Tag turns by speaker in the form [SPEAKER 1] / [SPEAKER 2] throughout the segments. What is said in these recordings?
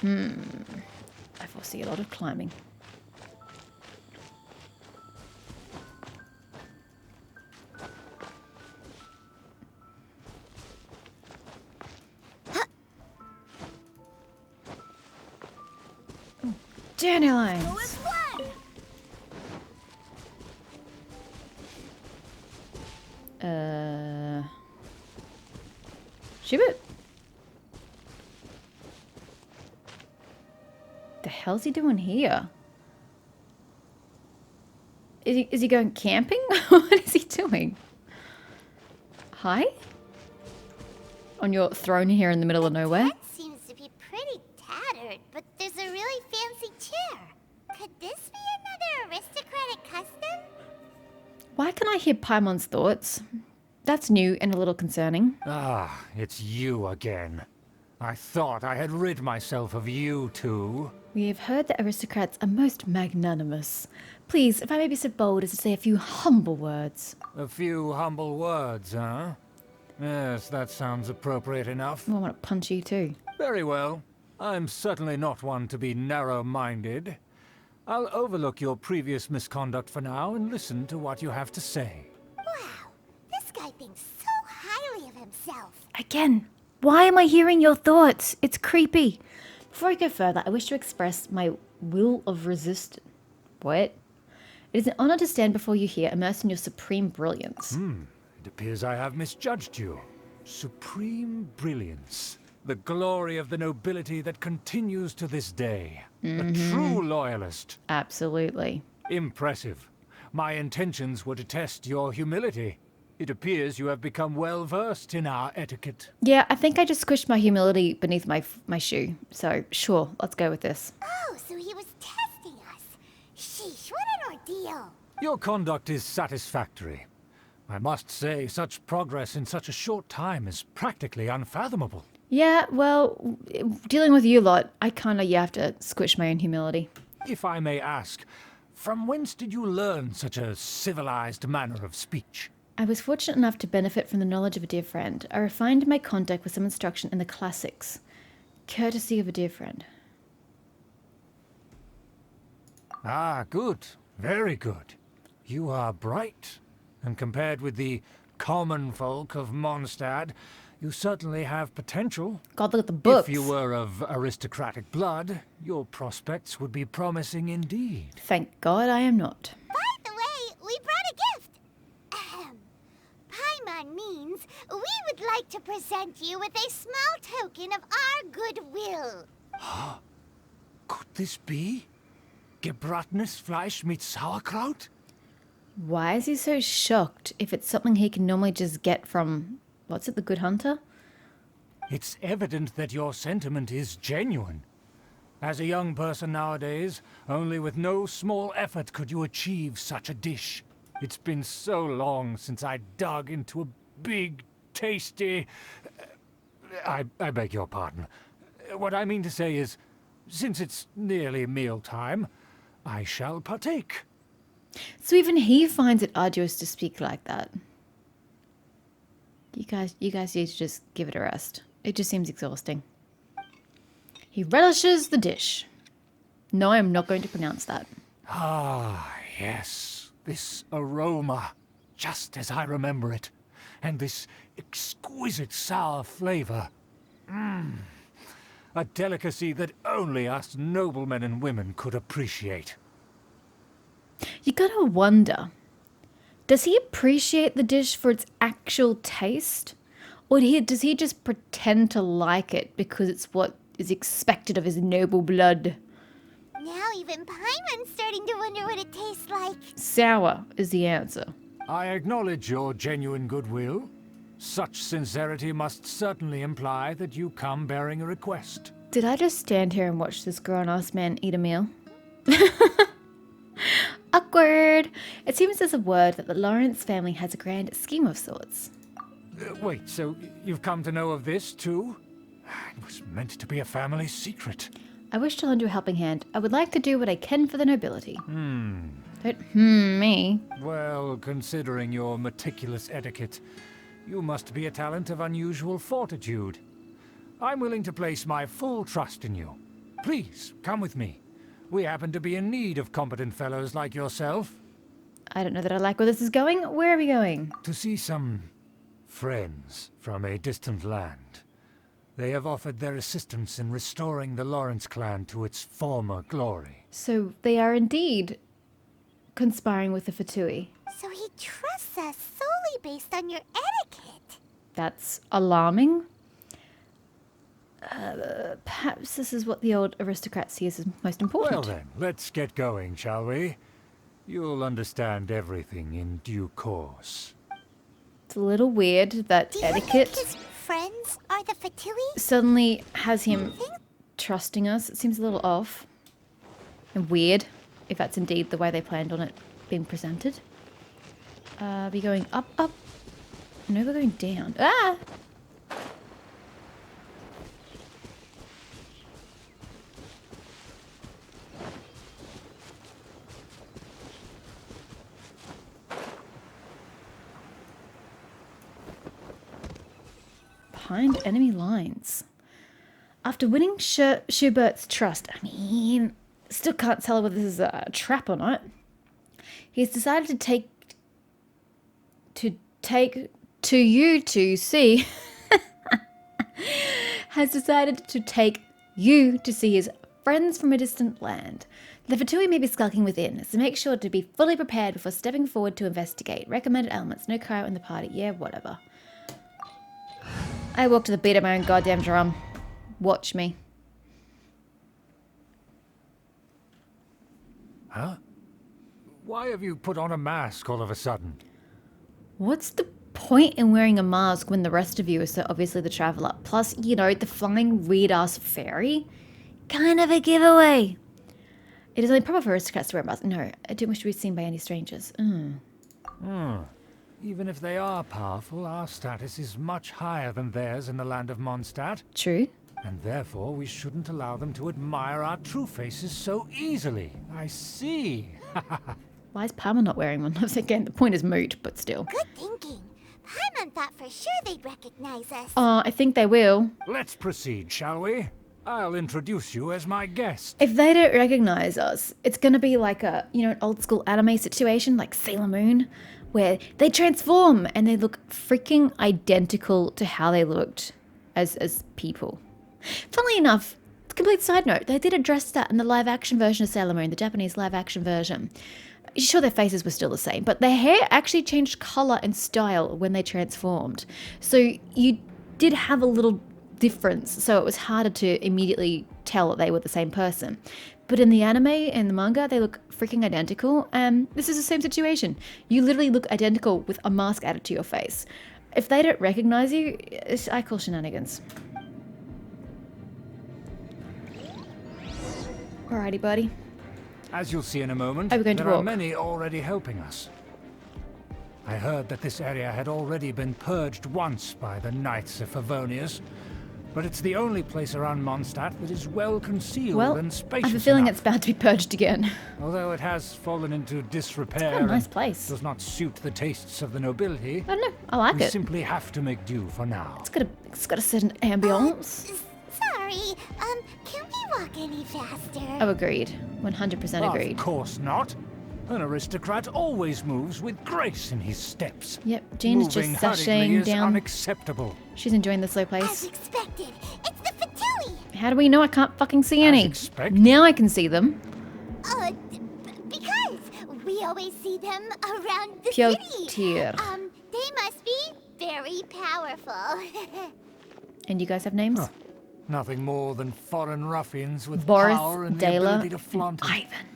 [SPEAKER 1] I foresee a lot of climbing. Dandelions! Shibit? The hell's he doing here? Is he going camping? What is he doing? Hi? On your throne here in the middle of nowhere?
[SPEAKER 2] Tent seems to be pretty tattered, but there's a really fancy chair. Could this be another aristocratic custom?
[SPEAKER 1] Why can I hear Paimon's thoughts? That's new and a little concerning.
[SPEAKER 3] Ah, it's you again. I thought I had rid myself of you two.
[SPEAKER 1] We have heard that aristocrats are most magnanimous. Please, if I may be so bold as to say a few humble words.
[SPEAKER 3] A few humble words, huh? Yes, that sounds appropriate enough.
[SPEAKER 1] I want to punch you too.
[SPEAKER 3] Very well. I'm certainly not one to be narrow-minded. I'll overlook your previous misconduct for now and listen to what you have to say.
[SPEAKER 2] Wow, this guy thinks so highly of himself.
[SPEAKER 1] Again, why am I hearing your thoughts? It's creepy. Before I go further, I wish to express my will of resistance. What? It is an honor to stand before you here, immersed in your supreme brilliance.
[SPEAKER 3] It appears I have misjudged you. Supreme brilliance. The glory of the nobility that continues to this day. A true loyalist.
[SPEAKER 1] Absolutely.
[SPEAKER 3] Impressive. My intentions were to test your humility. It appears you have become well versed in our etiquette.
[SPEAKER 1] Yeah, I think I just squished my humility beneath my shoe. So, sure, let's go with this.
[SPEAKER 2] Oh, so he was testing us. Sheesh, what an ordeal.
[SPEAKER 3] Your conduct is satisfactory. I must say, such progress in such a short time is practically unfathomable.
[SPEAKER 1] Yeah, well, dealing with you lot, I kind of, have to squish my own humility.
[SPEAKER 3] If I may ask, from whence did you learn such a civilized manner of speech?
[SPEAKER 1] I was fortunate enough to benefit from the knowledge of a dear friend. I refined my conduct with some instruction in the classics. Courtesy of a dear friend.
[SPEAKER 3] Ah, good. Very good. You are bright. And compared with the common folk of Mondstadt, you certainly have potential.
[SPEAKER 1] God, look at the books.
[SPEAKER 3] If you were of aristocratic blood, your prospects would be promising indeed.
[SPEAKER 1] Thank God I am not.
[SPEAKER 2] By the way, we brought a gift. Ahem. Paimon means we would like to present you with a small token of our goodwill.
[SPEAKER 3] Could this be? Gebratenes Fleisch mit Sauerkraut?
[SPEAKER 1] Why is he so shocked if it's something he can normally just get from, what's it, the Good Hunter?
[SPEAKER 3] It's evident that your sentiment is genuine. As a young person nowadays, only with no small effort could you achieve such a dish. It's been so long since I dug into a big, tasty... I beg your pardon. What I mean to say is, since it's nearly mealtime, I shall partake.
[SPEAKER 1] So even he finds it arduous to speak like that. You guys need to just give it a rest. It just seems exhausting. He relishes the dish. No, I'm not going to pronounce that.
[SPEAKER 3] Ah, yes. This aroma, just as I remember it. And this exquisite sour flavor. A delicacy that only us noblemen and women could appreciate.
[SPEAKER 1] You gotta wonder, does he appreciate the dish for its actual taste? Or does he just pretend to like it because it's what is expected of his noble blood?
[SPEAKER 2] Now even Paimon's starting to wonder what it tastes like.
[SPEAKER 1] Sour is the answer.
[SPEAKER 3] I acknowledge your genuine goodwill. Such sincerity must certainly imply that you come bearing a request.
[SPEAKER 1] Did I just stand here and watch this grown-ass man eat a meal? Awkward. It seems there's a word that the Lawrence family has a grand scheme of sorts.
[SPEAKER 3] Wait, so you've come to know of this, too? It was meant to be a family secret.
[SPEAKER 1] I wish to lend you a helping hand. I would like to do what I can for the nobility. Don't me.
[SPEAKER 3] Well, considering your meticulous etiquette, you must be a talent of unusual fortitude. I'm willing to place my full trust in you. Please, come with me. We happen to be in need of competent fellows like yourself.
[SPEAKER 1] I don't know that I like where this is going. Where are we going?
[SPEAKER 3] To see some friends from a distant land. They have offered their assistance in restoring the Lawrence clan to its former glory.
[SPEAKER 1] So they are indeed conspiring with the Fatui.
[SPEAKER 2] So he trusts us solely based on your etiquette.
[SPEAKER 1] That's alarming. Perhaps this is what the old aristocrat sees as most important.
[SPEAKER 3] Well then, let's get going, shall we? You'll understand everything in due course.
[SPEAKER 1] It's a little weird that
[SPEAKER 2] Do you
[SPEAKER 1] etiquette
[SPEAKER 2] think his friends are the Fatui?
[SPEAKER 1] suddenly has him trusting us. It seems a little off and weird, if that's indeed the way they planned on it being presented. Be going up, up. No, we're going down. Ah! Behind enemy lines. After winning Schubert's trust, I mean, still can't tell whether this is a trap or not. He's decided to take you to see has decided to take you to see his friends from a distant land. The Fatui may be skulking within, so make sure to be fully prepared before stepping forward to investigate. Recommended elements, no crowd in the party. Yeah, whatever. I walk to the beat of my own goddamn drum. Watch me.
[SPEAKER 3] Huh? Why have you put on a mask all of a sudden?
[SPEAKER 1] What's the point in wearing a mask when the rest of you is so obviously the traveller? Plus, you know, the flying weird-ass fairy? Kind of a giveaway. It is only proper for aristocrats to wear a mask. No, I don't wish to be seen by any strangers.
[SPEAKER 3] Even if they are powerful, our status is much higher than theirs in the land of Mondstadt.
[SPEAKER 1] True.
[SPEAKER 3] And therefore, we shouldn't allow them to admire our true faces so easily. I see.
[SPEAKER 1] Why is Palmer not wearing one? Again, the point is moot, but still.
[SPEAKER 2] Good thinking. Paimon thought for sure they'd recognize us.
[SPEAKER 1] I think they will.
[SPEAKER 3] Let's proceed, shall we? I'll introduce you as my guest.
[SPEAKER 1] If they don't recognize us, it's going to be like a, you know, an old school anime situation like Sailor Moon, where they transform and they look freaking identical to how they looked as people. Funnily enough, complete side note, they did address that in the live action version of Sailor Moon, the Japanese live action version. Sure, their faces were still the same, but their hair actually changed colour and style when they transformed. So you did have a little difference, so it was harder to immediately tell that they were the same person. But in the anime and the manga, they look freaking identical, and this is the same situation. You literally look identical with a mask added to your face. If they don't recognize you, I call shenanigans. Alrighty, buddy.
[SPEAKER 3] As you'll see in a moment,
[SPEAKER 1] Are we going to
[SPEAKER 3] there are
[SPEAKER 1] walk?
[SPEAKER 3] many already helping us. I heard that this area had already been purged once by the Knights of Favonius, but it's the only place around Mondstadt that is well concealed
[SPEAKER 1] Well,
[SPEAKER 3] and
[SPEAKER 1] I
[SPEAKER 3] spacious
[SPEAKER 1] have a feeling
[SPEAKER 3] enough.
[SPEAKER 1] it's about to be purged again.
[SPEAKER 3] Although it has fallen into disrepair
[SPEAKER 1] quite a nice
[SPEAKER 3] and
[SPEAKER 1] place.
[SPEAKER 3] does not suit the tastes of the nobility,
[SPEAKER 1] I don't know, I like
[SPEAKER 3] we
[SPEAKER 1] it.
[SPEAKER 3] simply have to make do for now.
[SPEAKER 1] It's got a certain ambience.
[SPEAKER 2] Sorry, can we walk any faster?
[SPEAKER 1] Oh, agreed. 100% agreed.
[SPEAKER 3] Of course not. An aristocrat always moves with grace in his steps.
[SPEAKER 1] Yep, Jean is
[SPEAKER 3] Moving
[SPEAKER 1] just
[SPEAKER 3] hurriedly
[SPEAKER 1] sashaying
[SPEAKER 3] is
[SPEAKER 1] down.
[SPEAKER 3] unacceptable.
[SPEAKER 1] She's enjoying the slow
[SPEAKER 2] As
[SPEAKER 1] pace.
[SPEAKER 2] expected, it's the Fatui!
[SPEAKER 1] How do we know I can't fucking see any?
[SPEAKER 3] expected?
[SPEAKER 1] Now I can see them.
[SPEAKER 2] Because we always see them around the
[SPEAKER 1] Pure
[SPEAKER 2] city.
[SPEAKER 1] tear.
[SPEAKER 2] They must be very powerful.
[SPEAKER 1] And you guys have names?
[SPEAKER 3] Huh. Nothing more than foreign ruffians with
[SPEAKER 1] Boris,
[SPEAKER 3] power and the
[SPEAKER 1] Dela,
[SPEAKER 3] ability to flaunt it.
[SPEAKER 1] Ivan.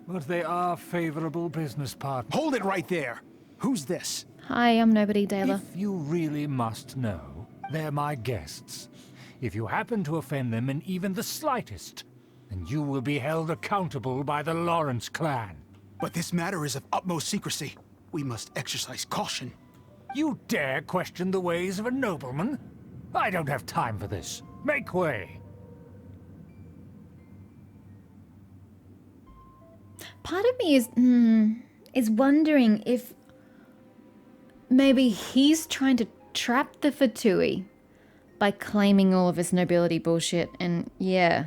[SPEAKER 3] But they are favorable business partners.
[SPEAKER 4] Hold it right there. Who's this?
[SPEAKER 1] Hi, I'm Nobody Dela.
[SPEAKER 3] If you really must know, they're my guests. If you happen to offend them in even the slightest, then you will be held accountable by the Lawrence clan.
[SPEAKER 4] But this matter is of utmost secrecy. We must exercise caution.
[SPEAKER 3] You dare question the ways of a nobleman? I don't have time for this. Make way.
[SPEAKER 1] Part of me is wondering if maybe he's trying to trap the Fatui by claiming all of his nobility bullshit, and yeah,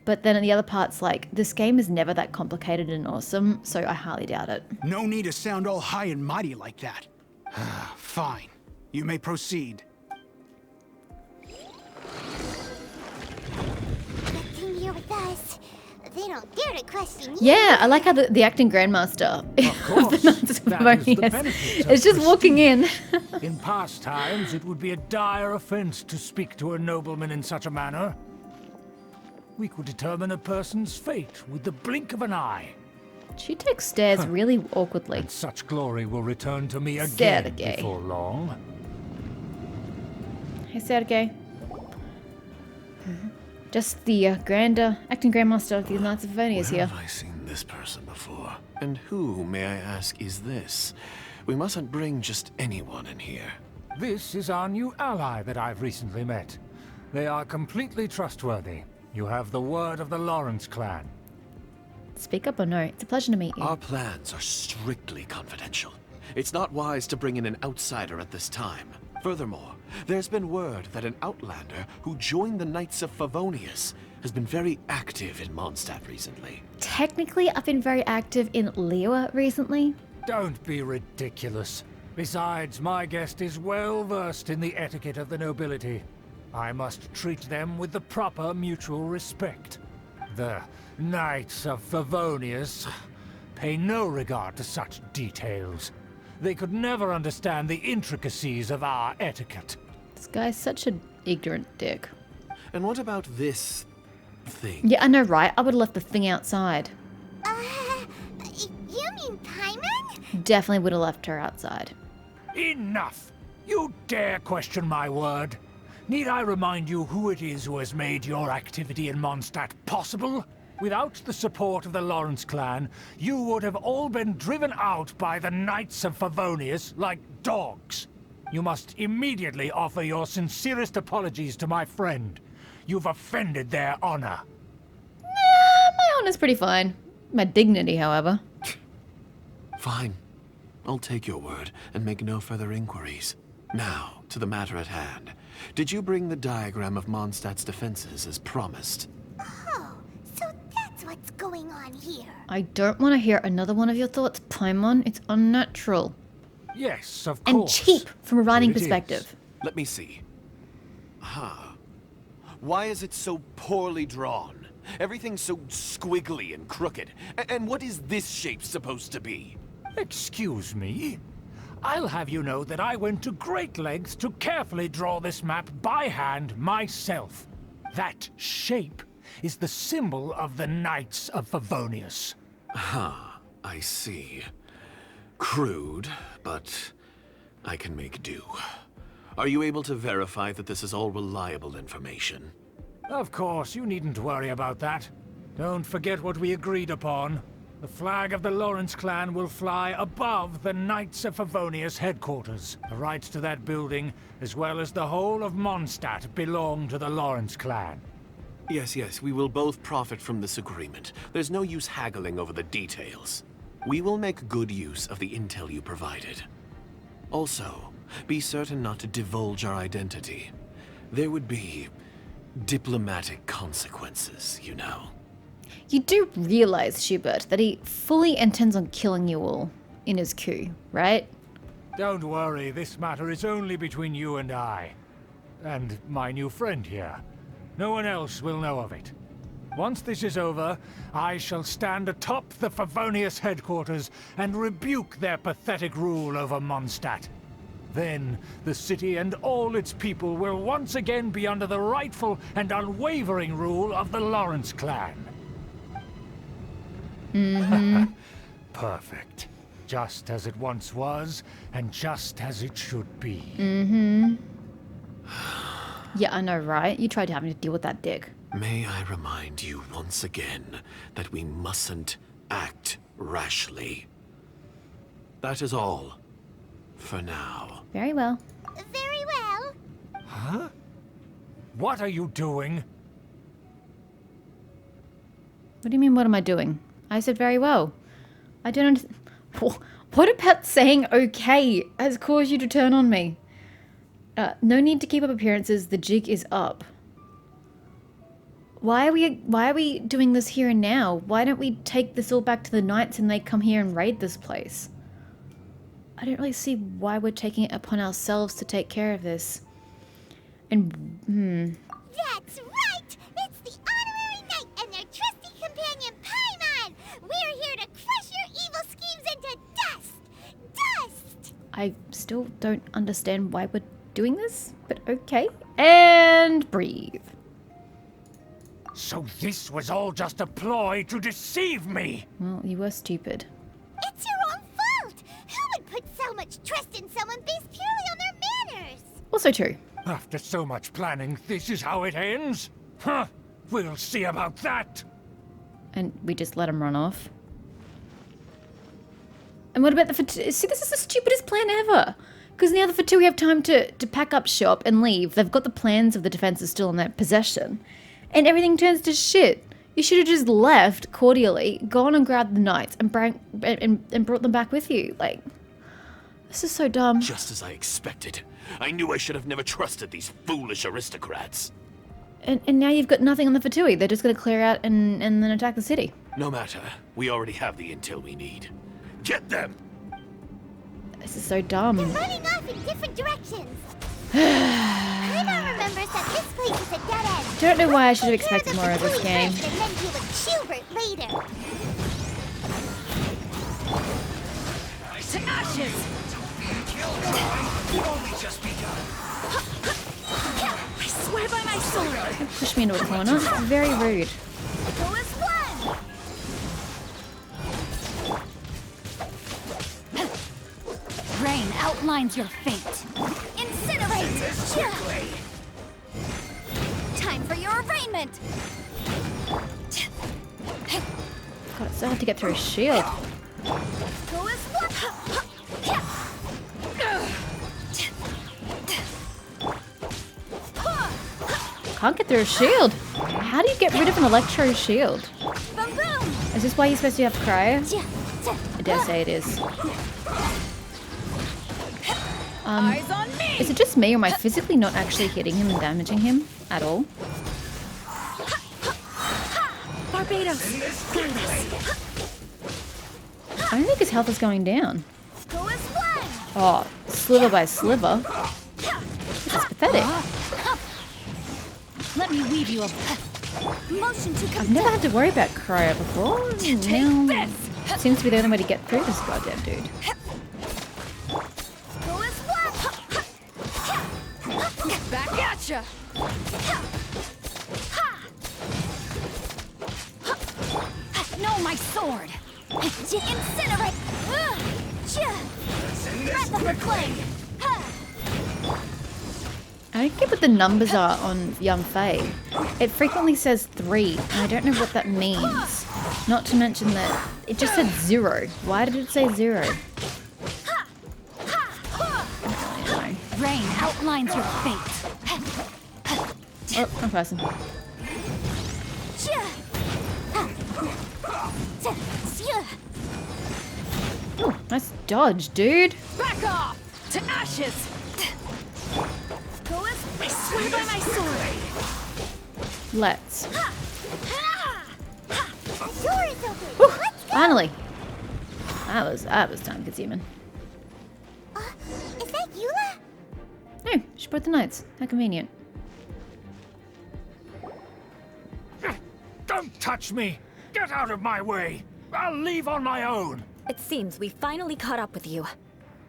[SPEAKER 1] But then in the other parts, like, this game is never that complicated and awesome, so I highly doubt it.
[SPEAKER 4] No need to sound all high and mighty like that. Fine. You may proceed.
[SPEAKER 2] Acting here with us. They don't dare to question you.
[SPEAKER 1] Yeah, I like how the acting grandmaster of the Knights of
[SPEAKER 3] that is the
[SPEAKER 1] Favonius
[SPEAKER 3] benefit of
[SPEAKER 1] is just walking in.
[SPEAKER 3] In past times, it would be a dire offense to speak to a nobleman in such a manner. We could determine a person's fate with the blink of an eye.
[SPEAKER 1] She takes stairs really awkwardly.
[SPEAKER 3] And such glory will return to me again
[SPEAKER 1] Sergei.
[SPEAKER 3] before long.
[SPEAKER 1] Hey, Sergei. Just the acting grandmaster of the Knights of Favonius
[SPEAKER 5] Where
[SPEAKER 1] here.
[SPEAKER 5] have I seen this person before? And who, may I ask, is this? We mustn't bring just anyone in here.
[SPEAKER 3] This is our new ally that I've recently met. They are completely trustworthy. You have the word of the Lawrence clan.
[SPEAKER 1] Speak up or no? It's a pleasure to meet you.
[SPEAKER 5] Our plans are strictly confidential. It's not wise to bring in an outsider at this time. Furthermore, there's been word that an outlander who joined the Knights of Favonius has been very active in Mondstadt recently.
[SPEAKER 1] Technically, I've been very active in Lewa recently.
[SPEAKER 3] Don't be ridiculous. Besides, my guest is well versed in the etiquette of the nobility. I must treat them with the proper mutual respect. The Knights of Favonius pay no regard to such details. They could never understand the intricacies of our etiquette.
[SPEAKER 1] This guy's such an ignorant dick.
[SPEAKER 5] And what about this thing?
[SPEAKER 1] Yeah, I know, right? I would have left the thing outside.
[SPEAKER 2] You mean Paimon?
[SPEAKER 1] Definitely would have left her outside.
[SPEAKER 3] Enough! You dare question my word? Need I remind you who it is who has made your activity in Mondstadt possible? Without the support of the Lawrence clan, you would have all been driven out by the Knights of Favonius like dogs. You must immediately offer your sincerest apologies to my friend. You've offended their honor.
[SPEAKER 1] My honor's pretty fine. My dignity, however.
[SPEAKER 5] Fine. I'll take your word and make no further inquiries. Now, to the matter at hand. Did you bring the diagram of Mondstadt's defenses as promised?
[SPEAKER 2] Oh, so that's what's going on here.
[SPEAKER 1] I don't want to hear another one of your thoughts, Paimon. It's unnatural.
[SPEAKER 3] Yes, of
[SPEAKER 1] And
[SPEAKER 3] course.
[SPEAKER 1] cheap from a writing
[SPEAKER 3] It is.
[SPEAKER 1] perspective.
[SPEAKER 5] Let me see. Why is it so poorly drawn? Everything's so squiggly and crooked. And what is this shape supposed to be?
[SPEAKER 3] Excuse me? I'll have you know that I went to great lengths to carefully draw this map by hand myself. That shape is the symbol of the Knights of Favonius.
[SPEAKER 5] I see. Crude, but I can make do. Are you able to verify that this is all reliable information?
[SPEAKER 3] Of course, you needn't worry about that. Don't forget what we agreed upon. The flag of the Lawrence clan will fly above the Knights of Favonius headquarters. The rights to that building, as well as the whole of Mondstadt, belong to the Lawrence clan.
[SPEAKER 5] Yes, we will both profit from this agreement. There's no use haggling over the details. We will make good use of the intel you provided. Also, be certain not to divulge our identity. There would be diplomatic consequences, you know.
[SPEAKER 1] You do realize, Schubert, that he fully intends on killing you all in his coup, right?
[SPEAKER 3] Don't worry, this matter is only between you and I. And my new friend here. No one else will know of it. Once this is over, I shall stand atop the Favonius headquarters and rebuke their pathetic rule over Mondstadt. Then, the city and all its people will once again be under the rightful and unwavering rule of the Lawrence clan. Perfect. Just as it once was, and just as it should be.
[SPEAKER 1] Yeah, I know, right? You tried having to deal with that dick.
[SPEAKER 5] May I remind you once again that we mustn't act rashly. That is all. For now.
[SPEAKER 1] Very well.
[SPEAKER 2] Very well.
[SPEAKER 3] What are you doing?
[SPEAKER 1] What do you mean, what am I doing? I said very well. I don't understand. What about saying okay has caused you to turn on me? No need to keep up appearances. The jig is up. Why are we doing this here and now? Why don't we take this all back to the Knights and they come here and raid this place? I don't really see why we're taking it upon ourselves to take care of this. And,
[SPEAKER 2] That's right! It's the Honorary Knight and their trusty companion, Paimon! We're here to crush your evil schemes into dust! Dust!
[SPEAKER 1] I still don't understand why we're doing this, but okay. And breathe.
[SPEAKER 3] So this was all just a ploy to deceive me!
[SPEAKER 1] Well, you were stupid.
[SPEAKER 2] It's your own fault! Who would put so much trust in someone based purely on their manners?
[SPEAKER 1] Also true.
[SPEAKER 3] After so much planning, this is how it ends? Huh, we'll see about that!
[SPEAKER 1] And we just let him run off. And what about the See, this is the stupidest plan ever. Because now the Fatui have time to pack up shop and leave. They've got the plans of the defenses still in their possession. And everything turns to shit. You should have just left cordially, gone and grabbed the knights, and brought them back with you. Like, this is so dumb.
[SPEAKER 5] Just as I expected. I knew I should have never trusted these foolish aristocrats.
[SPEAKER 1] And now you've got nothing on the Fatui. They're just going to clear out and then attack the city.
[SPEAKER 5] No matter. We already have the intel we need. Get them!
[SPEAKER 1] This is so dumb.
[SPEAKER 2] They're running off in different directions. Paimon remembers that this place is a dead end.
[SPEAKER 1] Don't know why I should have
[SPEAKER 2] Take care
[SPEAKER 1] expected more of
[SPEAKER 2] the
[SPEAKER 1] this
[SPEAKER 2] Fatui
[SPEAKER 1] game.
[SPEAKER 2] first and then deal with Schubert later.
[SPEAKER 6] To ashes! I swear by my sword!
[SPEAKER 1] Push me into a corner. Very rude.
[SPEAKER 2] Go as one!
[SPEAKER 6] Rain outlines your fate.
[SPEAKER 2] Incinerate!
[SPEAKER 6] Time for your arraignment!
[SPEAKER 1] God, it's so hard to get through a shield.
[SPEAKER 2] Go as one!
[SPEAKER 1] Can't get through a shield. How do you get rid of an electro shield?
[SPEAKER 2] Boom boom!
[SPEAKER 1] Is this why you're supposed to have cryo? I dare say it is.
[SPEAKER 6] Eyes on me!
[SPEAKER 1] Is it just me or am I physically not actually hitting him and damaging him at all?
[SPEAKER 6] Barbados, guide us.
[SPEAKER 1] I don't think his health is going down.
[SPEAKER 2] Go as one!
[SPEAKER 1] Oh, sliver by sliver. This is pathetic.
[SPEAKER 6] Let me weave you a
[SPEAKER 2] Motion to
[SPEAKER 1] I've never had to worry about cryo before. Now, seems to be the only way to get through this goddamn dude.
[SPEAKER 2] go as one!
[SPEAKER 6] back at ya! No, my sword!
[SPEAKER 2] Incinerate! Breath of the flame!
[SPEAKER 1] I don't get what the numbers are on Young Faye. It frequently says 3, and I don't know what that means. Not to mention that it just said 0. Why did it say 0? I don't really know.
[SPEAKER 6] Rain outlines your fate.
[SPEAKER 1] Oh, wrong person. Oh, nice dodge, dude.
[SPEAKER 6] Back off! To ashes!
[SPEAKER 2] Go as
[SPEAKER 6] I swear by my sword!
[SPEAKER 1] Let's.
[SPEAKER 2] the door is open!
[SPEAKER 1] Whew,
[SPEAKER 2] Let's go!
[SPEAKER 1] finally. That was time consuming.
[SPEAKER 2] Is that Eula?
[SPEAKER 1] No, she brought the notes. How convenient.
[SPEAKER 3] Don't touch me! Get out of my way! I'll leave on my own!
[SPEAKER 7] It seems we finally caught up with you.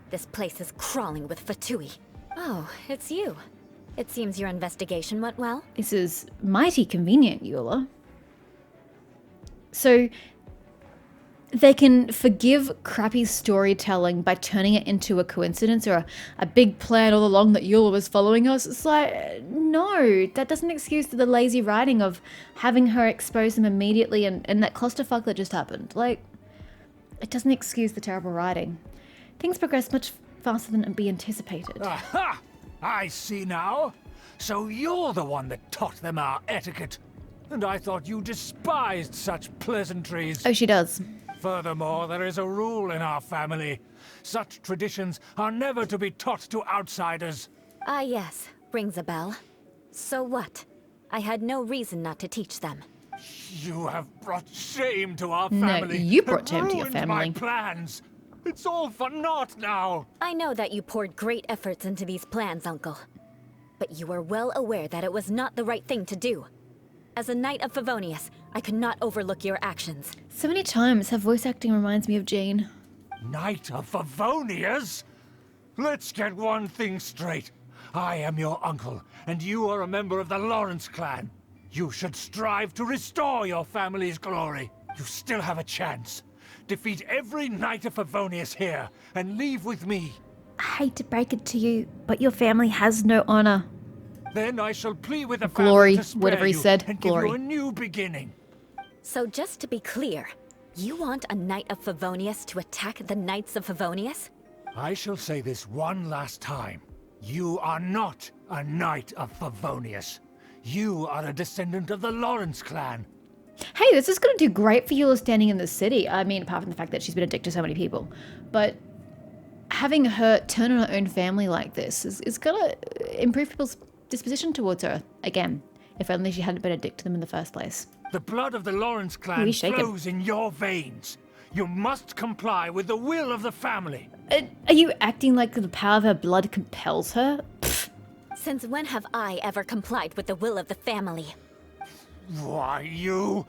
[SPEAKER 7] This place is crawling with Fatui. Oh, it's you. It seems your investigation went well.
[SPEAKER 1] This is mighty convenient, Eula. So, they can forgive crappy storytelling by turning it into a coincidence or a big plan all along that Eula was following us. It's like, no, that doesn't excuse the lazy writing of having her expose them immediately and that clusterfuck that just happened. Like, it doesn't excuse the terrible writing. Things progress much faster than it'd be anticipated.
[SPEAKER 3] Aha! I see now. So you're the one that taught them our etiquette. And I thought you despised such pleasantries.
[SPEAKER 1] Oh, she does.
[SPEAKER 3] Furthermore, there is a rule in our family. Such traditions are never to be taught to outsiders.
[SPEAKER 7] Ah, yes. Rings a bell. So what? I had no reason not to teach them.
[SPEAKER 3] You have brought shame to our
[SPEAKER 1] No,
[SPEAKER 3] family.
[SPEAKER 1] you brought
[SPEAKER 3] and
[SPEAKER 1] shame to your
[SPEAKER 3] ruined
[SPEAKER 1] family.
[SPEAKER 3] my plans. It's all for naught now.
[SPEAKER 7] I know that you poured great efforts into these plans, Uncle. But you were well aware that it was not the right thing to do. As a Knight of Favonius, I could not overlook your actions.
[SPEAKER 1] So many times her voice acting reminds me of Jane.
[SPEAKER 3] Knight of Favonius? Let's get one thing straight. I am your uncle, and you are a member of the Lawrence clan. You should strive to restore your family's glory. You still have a chance. Defeat every Knight of Favonius here, and leave with me.
[SPEAKER 1] I hate to break it to you, but your family has no honor.
[SPEAKER 3] Then I shall plead with the
[SPEAKER 1] Glory,
[SPEAKER 3] family to spare
[SPEAKER 1] whatever he
[SPEAKER 3] you
[SPEAKER 1] said,
[SPEAKER 3] and
[SPEAKER 1] glory.
[SPEAKER 3] give you a new beginning.
[SPEAKER 7] So just to be clear, you want a Knight of Favonius to attack the Knights of Favonius?
[SPEAKER 3] I shall say this one last time. You are not a Knight of Favonius. You are a descendant of the Lawrence clan.
[SPEAKER 1] Hey, this is going to do great for Eula standing in the city. I mean, apart from the fact that she's been a dick to so many people. But having her turn on her own family like this is going to improve people's disposition towards her. Again, if only she hadn't been a dick to them in the first place.
[SPEAKER 3] The blood of the Lawrence clan
[SPEAKER 1] Really shaken.
[SPEAKER 3] flows in your veins. You must comply with the will of the family.
[SPEAKER 1] Are you acting like the power of her blood compels her? Pfft.
[SPEAKER 7] Since when have I ever complied with the will of the family?
[SPEAKER 3] Why, you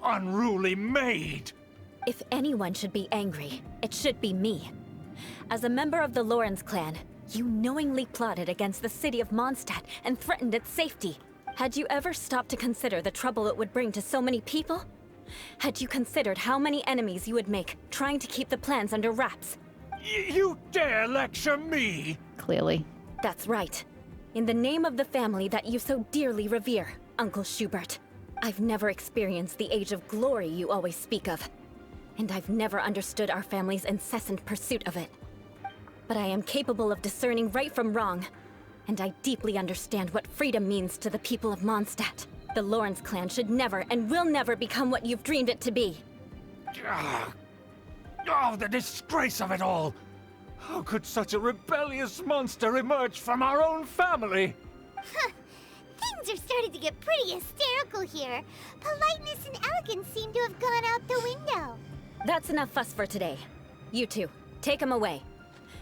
[SPEAKER 3] unruly maid!
[SPEAKER 7] If anyone should be angry, it should be me. As a member of the Lawrence clan, you knowingly plotted against the city of Mondstadt and threatened its safety. Had you ever stopped to consider the trouble it would bring to so many people? Had you considered how many enemies you would make trying to keep the plans under wraps?
[SPEAKER 3] You dare lecture me?
[SPEAKER 1] Clearly.
[SPEAKER 7] That's right. In the name of the family that you so dearly revere, Uncle Schubert. I've never experienced the age of glory you always speak of. And I've never understood our family's incessant pursuit of it. But I am capable of discerning right from wrong. And I deeply understand what freedom means to the people of Mondstadt. The Lawrence clan should never and will never become what you've dreamed it to be.
[SPEAKER 3] Oh, the disgrace of it all! How could such a rebellious monster emerge from our own family?
[SPEAKER 2] Things are starting to get pretty hysterical here. Politeness and elegance seem to have gone out the window.
[SPEAKER 7] That's enough fuss for today. You two, take him away.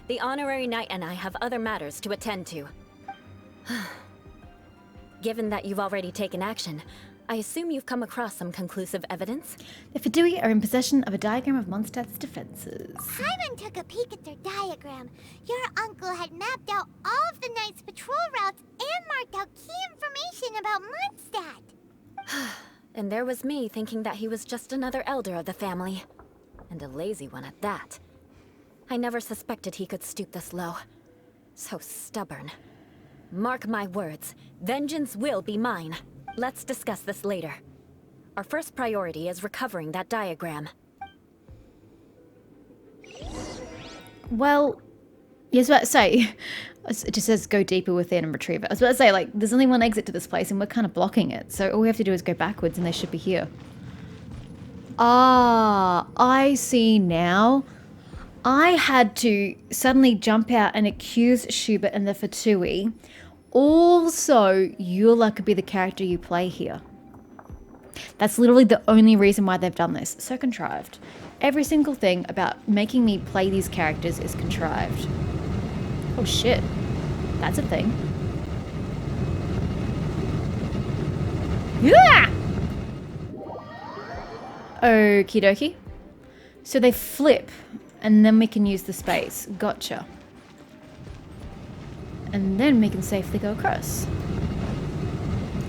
[SPEAKER 7] The honorary knight and I have other matters to attend to. Given that you've already taken action, I assume you've come across some conclusive evidence?
[SPEAKER 1] The Fadui are in possession of a diagram of Mondstadt's defenses.
[SPEAKER 2] Paimon took a peek at their diagram. Your uncle had mapped out all of the Knight's patrol routes and marked out key information about Mondstadt.
[SPEAKER 7] And there was me thinking that he was just another elder of the family. And a lazy one at that. I never suspected he could stoop this low. So stubborn. Mark my words, vengeance will be mine. Let's discuss this later. Our first priority is recovering that diagram.
[SPEAKER 1] Well, yeah, I was about to say, it just says go deeper within and retrieve it. I was about to say, like, there's only one exit to this place and we're kind of blocking it. So all we have to do is go backwards and they should be here. Ah, I see now. I had to suddenly jump out and accuse Schubert and the Fatui. Also, Eula could be the character you play here. That's literally the only reason why they've done this. So contrived. Every single thing about making me play these characters is contrived. Oh shit. That's a thing. Yeah! Okie dokie. So they flip, and then we can use the space. Gotcha. And then we can safely go across.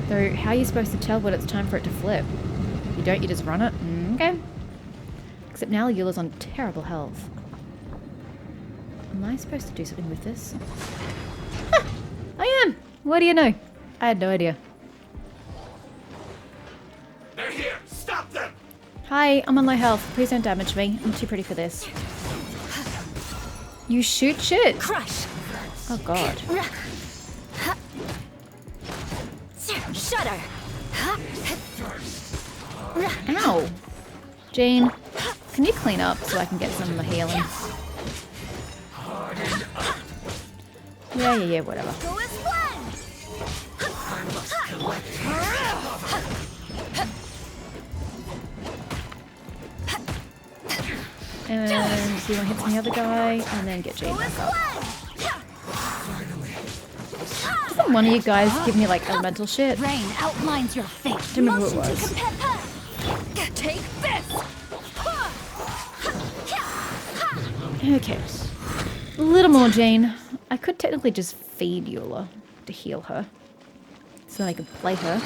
[SPEAKER 1] Though, how are you supposed to tell when it's time for it to flip? You don't, you just run it? Okay. Except now Eula's on terrible health. Am I supposed to do something with this? Huh, I am! What do you know? I had no idea.
[SPEAKER 5] They're here! Stop them!
[SPEAKER 1] Hi, I'm on low health. Please don't damage me. I'm too pretty for this. You shoot shit!
[SPEAKER 7] Crush!
[SPEAKER 1] Oh god.
[SPEAKER 7] Shudder!
[SPEAKER 1] Ow! Jane, can you clean up so I can get some of the healing? Yeah, whatever.
[SPEAKER 2] Go as one!
[SPEAKER 1] So you want to hit from the other guy and then get Jane back up. Doesn't one of you guys give me like elemental shit?
[SPEAKER 6] Rain outlines your fate.
[SPEAKER 1] Don't remember who it was.
[SPEAKER 6] Take this!
[SPEAKER 1] Okay. A little more Jane. I could technically just feed Eula to heal her. So I could play her.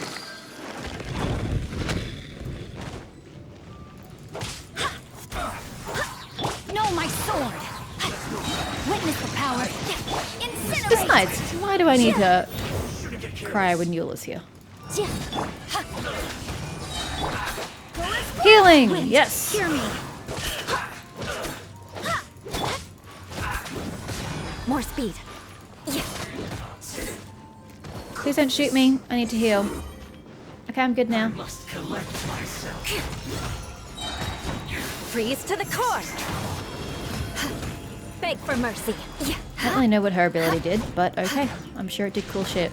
[SPEAKER 6] No, my sword! Witness the power. Incinerate!
[SPEAKER 1] Besides, why do I need to cry when Eula's here? Healing! Yes!
[SPEAKER 6] Hear me! More speed.
[SPEAKER 1] Please don't shoot me. I need to heal. Okay, I'm good now.
[SPEAKER 7] Freeze to the core. Beg for mercy.
[SPEAKER 1] I don't really know what her ability did, but okay. I'm sure it did cool shit.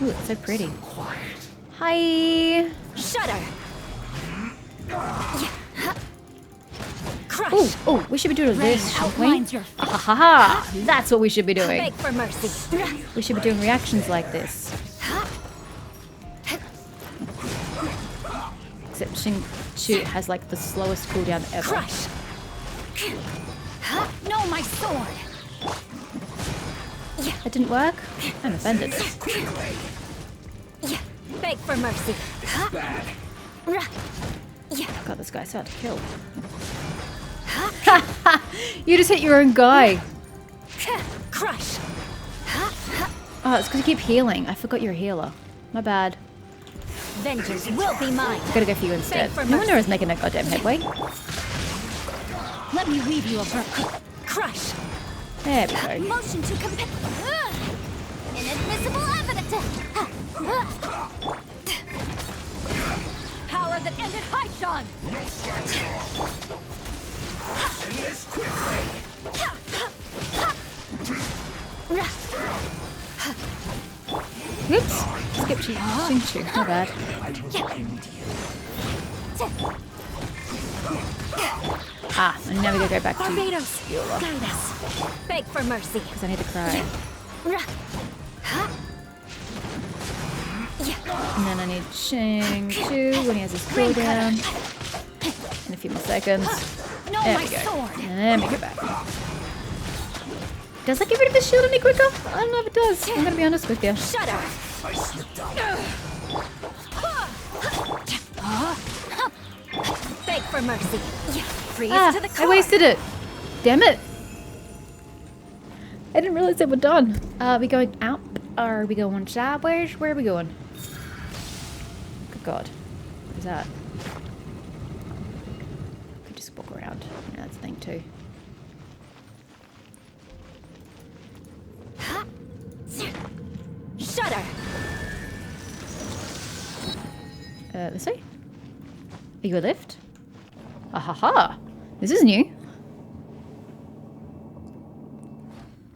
[SPEAKER 1] Ooh, it's so pretty. Hi!
[SPEAKER 7] Shudder. Crush.
[SPEAKER 1] Ooh, oh, we should be doing this, shouldn't we?
[SPEAKER 6] Outlines your fate.
[SPEAKER 1] Ha ha ha! That's what we should be doing.
[SPEAKER 7] Beg for mercy.
[SPEAKER 1] We should be doing reactions like this. Except Shoot has like the slowest cooldown ever.
[SPEAKER 7] Crush.
[SPEAKER 6] No, my sword!
[SPEAKER 1] That didn't work? I'm offended.
[SPEAKER 7] Beg for mercy.
[SPEAKER 1] God, this guy's hard to kill. You just hit your own guy.
[SPEAKER 7] Crush.
[SPEAKER 1] Oh, it's because you keep healing. I forgot you're a healer. My bad.
[SPEAKER 7] Vengeance will be mine.
[SPEAKER 1] Gotta go for you instead.
[SPEAKER 7] for
[SPEAKER 1] No wonder I was
[SPEAKER 7] mercy.
[SPEAKER 1] making a goddamn headway.
[SPEAKER 6] Let me weave you a brook.
[SPEAKER 7] Crush.
[SPEAKER 1] There we go.
[SPEAKER 2] Motion to compare. Inadmissible evidence.
[SPEAKER 6] Power that ended Haishan!
[SPEAKER 1] Oops. Skip Shinchu. My bad. Ah, and now we gotta go back to
[SPEAKER 7] Barbados.
[SPEAKER 1] Eula.
[SPEAKER 7] Guide us. Beg for mercy.
[SPEAKER 1] Because I need to cry. And then I need Shinchu when he has his cooldown. In a few more seconds.
[SPEAKER 6] No,
[SPEAKER 1] There
[SPEAKER 6] my
[SPEAKER 1] we go.
[SPEAKER 6] sword!
[SPEAKER 1] And then we go back. Does that get rid of his shield any quicker? I don't know if it does. I'm gonna be honest with you.
[SPEAKER 7] Shudder. Beg for mercy. Freeze to the
[SPEAKER 1] I
[SPEAKER 7] core.
[SPEAKER 1] wasted it. Damn it. I didn't realize they were done. Are we going up? Or are we going sideways? Where are we going? Good God. What is that? Could just walk around. Yeah, that's a thing too.
[SPEAKER 7] Shudder.
[SPEAKER 1] This way? Are you a lift? Ah ha ha! This is new.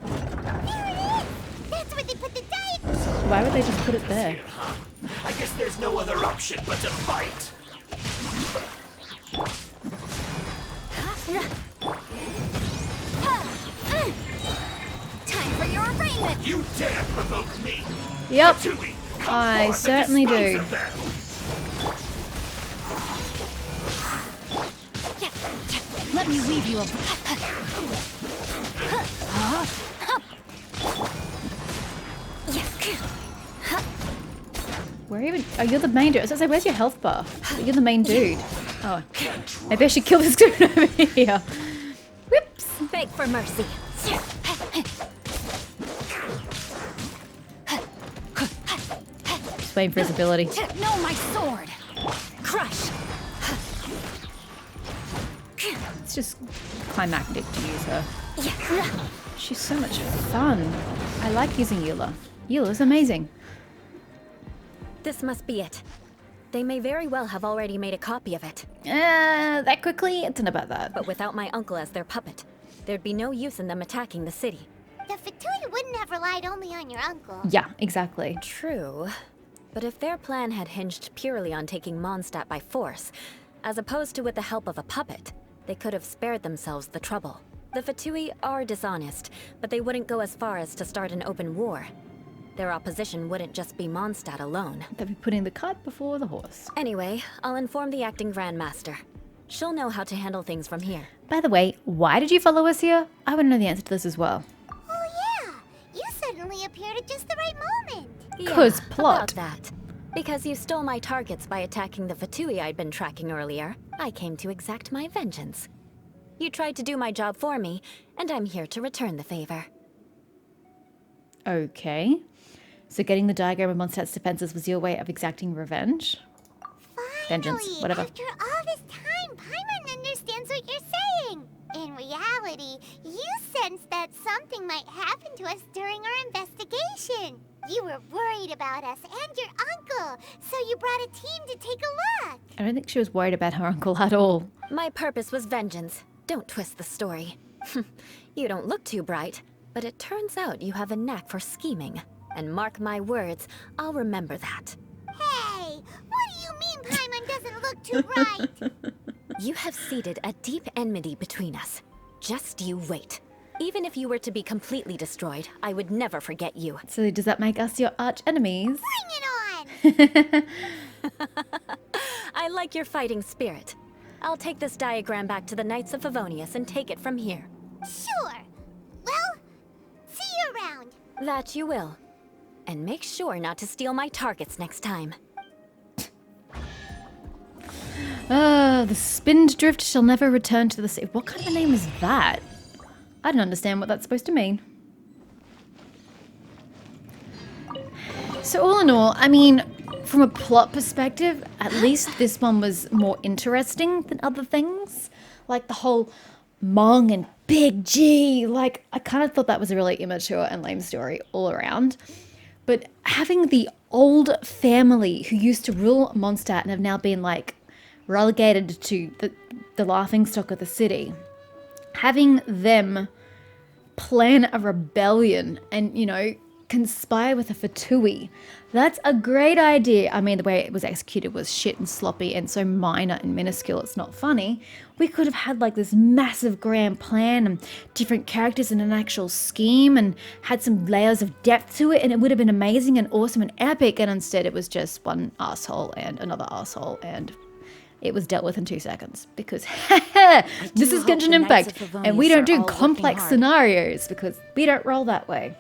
[SPEAKER 2] That's where they put the diet.
[SPEAKER 1] Why would they just put it there?
[SPEAKER 5] I guess there's no other option but to fight.
[SPEAKER 2] Time for your arraignment.
[SPEAKER 5] You dare provoke me!
[SPEAKER 1] Yep.
[SPEAKER 5] To me!
[SPEAKER 1] I certainly do.
[SPEAKER 6] Let me weave you a brook.
[SPEAKER 1] Where even? Oh, you're the main dude. I was gonna say, where's your health bar? You're the main dude. Oh, maybe I should kill this dude over here. Whoops.
[SPEAKER 7] Beg for mercy.
[SPEAKER 1] Just waiting for his ability.
[SPEAKER 6] No, my sword!
[SPEAKER 7] Crush.
[SPEAKER 1] It's just climactic to use her. She's so much fun. I like using Eula. Eula's amazing.
[SPEAKER 7] This must be it. They may very well have already made a copy of it.
[SPEAKER 1] That quickly? It's not about that.
[SPEAKER 7] But without my uncle as their puppet, there'd be no use in them attacking the city.
[SPEAKER 2] The Fatui wouldn't have relied only on your uncle.
[SPEAKER 1] Yeah, exactly.
[SPEAKER 7] True. But if their plan had hinged purely on taking Mondstadt by force, As opposed to with the help of a puppet, they could have spared themselves the trouble. The Fatui are dishonest, but they wouldn't go as far as to start an open war. Their opposition wouldn't just be Mondstadt alone.
[SPEAKER 1] They'll be putting the cart before the horse.
[SPEAKER 7] Anyway, I'll inform the acting Grandmaster. She'll know how to handle things from here.
[SPEAKER 1] By the way, why did you follow us here? I want to know the answer to this as well.
[SPEAKER 2] Oh yeah, you suddenly appeared at just the right moment.
[SPEAKER 1] Cause
[SPEAKER 7] Yeah,
[SPEAKER 1] plot.
[SPEAKER 7] about that. Because you stole my targets by attacking the Fatui I'd been tracking earlier, I came to exact my vengeance. You tried to do my job for me, and I'm here to return the favor.
[SPEAKER 1] Okay. So getting the diagram of Mondstadt's defenses was your way of exacting revenge? Vengeance,
[SPEAKER 2] Finally,
[SPEAKER 1] whatever.
[SPEAKER 2] after all this time, Paimon understands what you're saying. In reality, you sensed that something might happen to us during our investigation. You were worried about us and your uncle, so you brought a team to take a look.
[SPEAKER 1] I don't think she was worried about her uncle at all.
[SPEAKER 7] My purpose was vengeance. Don't twist the story. You don't look too bright, but it turns out you have a knack for scheming. And mark my words, I'll remember that.
[SPEAKER 2] Hey, what do you mean Paimon doesn't look too bright?
[SPEAKER 7] You have seeded a deep enmity between us. Just you wait. Even if you were to be completely destroyed, I would never forget you.
[SPEAKER 1] So does that make us your arch enemies?
[SPEAKER 2] Bring it on!
[SPEAKER 7] I like your fighting spirit. I'll take this diagram back to the Knights of Favonius and take it from here.
[SPEAKER 2] Sure. Well, see you around.
[SPEAKER 7] That you will. And make sure not to steal my targets next time.
[SPEAKER 1] The Spindrift shall never return to the sea. What kind of a name is that? I don't understand what that's supposed to mean. So all in all, I mean, from a plot perspective, at least this one was more interesting than other things. Like the whole Mong and Big G. Like, I kind of thought that was a really immature and lame story all around. But having the old family who used to rule Mondstadt and have now been, like, relegated to the laughingstock of the city, having them plan a rebellion and, you know, conspire with a Fatui, that's a great idea. I mean, the way it was executed was shit and sloppy and so minor and minuscule, it's not funny. We could have had like this massive grand plan and different characters and an actual scheme and had some layers of depth to it, and it would have been amazing and awesome and epic, and instead it was just one asshole and another asshole, and it was dealt with in 2 seconds because this is
[SPEAKER 7] hope
[SPEAKER 1] Genshin
[SPEAKER 7] the Knights
[SPEAKER 1] Impact
[SPEAKER 7] of Favonius
[SPEAKER 1] and we don't
[SPEAKER 7] are
[SPEAKER 1] do
[SPEAKER 7] all working
[SPEAKER 1] complex
[SPEAKER 7] hard.
[SPEAKER 1] scenarios because we don't roll that way.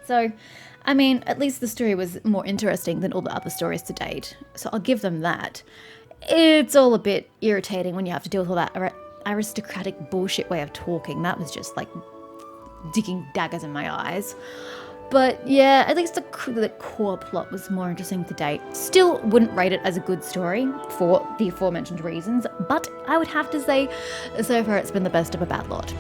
[SPEAKER 1] So, I mean, at least the story was more interesting than all the other stories to date, so I'll give them that. It's all a bit irritating when you have to deal with all that aristocratic bullshit way of talking. That was just like digging daggers in my eyes. But yeah, at least the core plot was more interesting to date. Still wouldn't rate it as a good story for the aforementioned reasons, but I would have to say so far it's been the best of a bad lot.